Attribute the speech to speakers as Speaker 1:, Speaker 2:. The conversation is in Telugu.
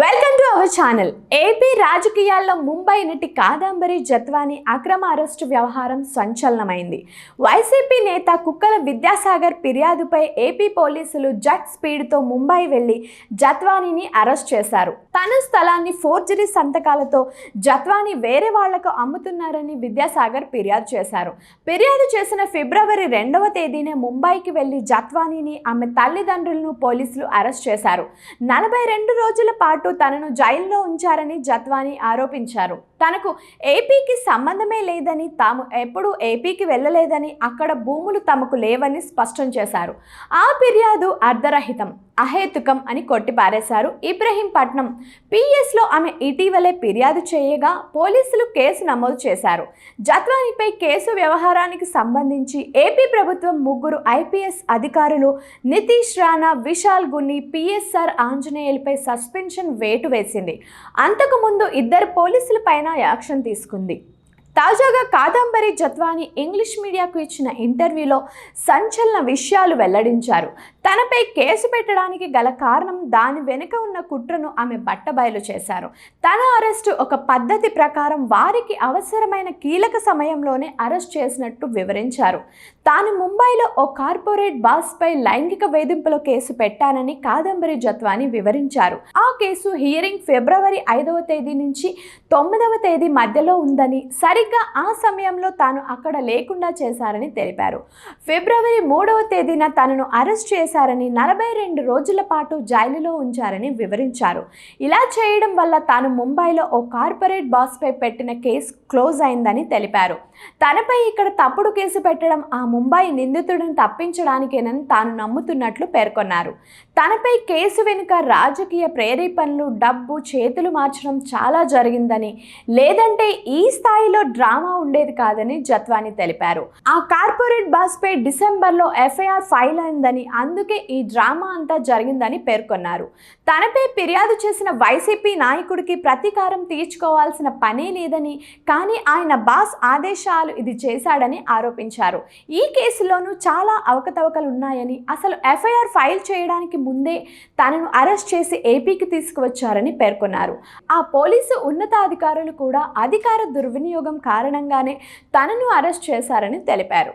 Speaker 1: Welcome to our channel. AP రాజకీయాల్లో ముంబై నటి కాదంబరి జత్వానీ అక్రమ అరెస్టు వ్యవహారం సంచలనమైంది. వైసీపీ నేత కుక్కల విద్యాసాగర్ ఫిర్యాదుపై ఏపీ పోలీసులు జెట్ స్పీడ్తో ముంబై వెళ్లి జత్వానీని అరెస్ట్ చేశారు. తన స్థలాన్ని ఫోర్జరీ సంతకాలతో జత్వానీ వేరే వాళ్లకు అమ్ముతున్నారని విద్యాసాగర్ ఫిర్యాదు చేశారు. ఫిర్యాదు చేసిన ఫిబ్రవరి 2వ తేదీనే ముంబైకి వెళ్లి జత్వానీని ఆమె తల్లిదండ్రులను పోలీసులు అరెస్ట్ చేశారు. 42 రోజుల పాటు తనను జైల్లో ఉంచారని జత్వానీ ఆరోపించారు. తనకు ఏపీకి సంబంధమే లేదని, తాము ఎప్పుడూ ఏపీకి వెళ్ళలేదని, అక్కడ భూములు తమకు లేవని స్పష్టం చేశారు. ఆ ఫిర్యాదు అర్ధరహితం, అహేతుకం అని కొట్టిపారేశారు. ఇబ్రహీంపట్నం పిఎస్లో ఆమె ఇటీవలే ఫిర్యాదు చేయగా పోలీసులు కేసు నమోదు చేశారు. జత్వానీపై కేసు వ్యవహారానికి సంబంధించి ఏపీ ప్రభుత్వం 3 ఐపీఎస్ అధికారులు నితీష్ రాణా, విశాల్ గున్ని, పిఎస్ఆర్ ఆంజనేయులపై సస్పెన్షన్ వేటు వేసింది. అంతకుముందు 2 పోలీసుల పైన యాక్షన్ తీసుకుంది. తాజాగా కాదంబరి జత్వానీ ఇంగ్లీష్ మీడియాకు ఇచ్చిన ఇంటర్వ్యూలో సంచలన విషయాలు వెల్లడించారు. తనపై కేసు పెట్టడానికి గల కారణం, దాని వెనుక ఉన్న కుట్రను ఆమె బట్టబయలు చేశారు. తన అరెస్టు ఒక పద్ధతి ప్రకారం వారికి అవసరమైన కీలక సమయంలోనే అరెస్ట్ చేసినట్టు వివరించారు. తాను ముంబైలో ఓ కార్పొరేట్ బాస్పై లైంగిక వేధింపుల కేసు పెట్టానని కాదంబరి జత్వానీ వివరించారు. ఆ కేసు హియరింగ్ ఫిబ్రవరి 5వ తేదీ నుంచి 9వ తేదీ మధ్యలో ఉందని, సరిగ్గా ఆ సమయంలో తాను అక్కడ లేకుండా చేశారని తెలిపారు. ఫిబ్రవరి 3వ తేదీన తనను అరెస్ట్ చేశారని, 42 రోజుల పాటు జైలులో ఉంచారని వివరించారు. ఇలా చేయడం వల్ల తాను ముంబైలో ఓ కార్పొరేట్ బాస్పై పెట్టిన కేసు క్లోజ్ అయిందని తెలిపారు. తనపై ఇక్కడ తప్పుడు కేసు పెట్టడం ఆ ముంబై నిందితుడిని తప్పించడానికేనని తాను నమ్ముతున్నట్లు పేర్కొన్నారు. తనపై కేసు వెనుక రాజకీయ ప్రేరేపణలు, డబ్బు, చేతులు మార్చడం చాలా జరిగిందని, లేదంటే ఈ స్థాయిలో డ్రామా ఉండేది కాదని జత్వానీ తెలిపారు. ఆ కార్పొరేట్ బాస్పై డిసెంబర్లో ఎఫ్ఐఆర్ ఫైల్ అయిందని, అందుకే ఈ డ్రామా అంతా జరిగిందని పేర్కొన్నారు. తనపై ఫిర్యాదు చేసిన వైసీపీ నాయకుడికి ప్రతీకారం తీర్చుకోవాల్సిన పనే లేదని, కానీ ఆయన బాస్ ఆదేశాలు ఇది చేశాడని ఆరోపించారు. ఈ కేసులోనూ చాలా అవకతవకలు ఉన్నాయని, అసలు ఎఫ్ఐఆర్ ఫైల్ చేయడానికి ముందే తనను అరెస్ట్ చేసి ఏపీకి తీసుకువచ్చారని పేర్కొన్నారు. ఆ పోలీసు ఉన్నతాధికారులు కూడా అధికార దుర్వినియోగం కారణంగానే తనను అరెస్ట్ చేశారని తెలిపారు.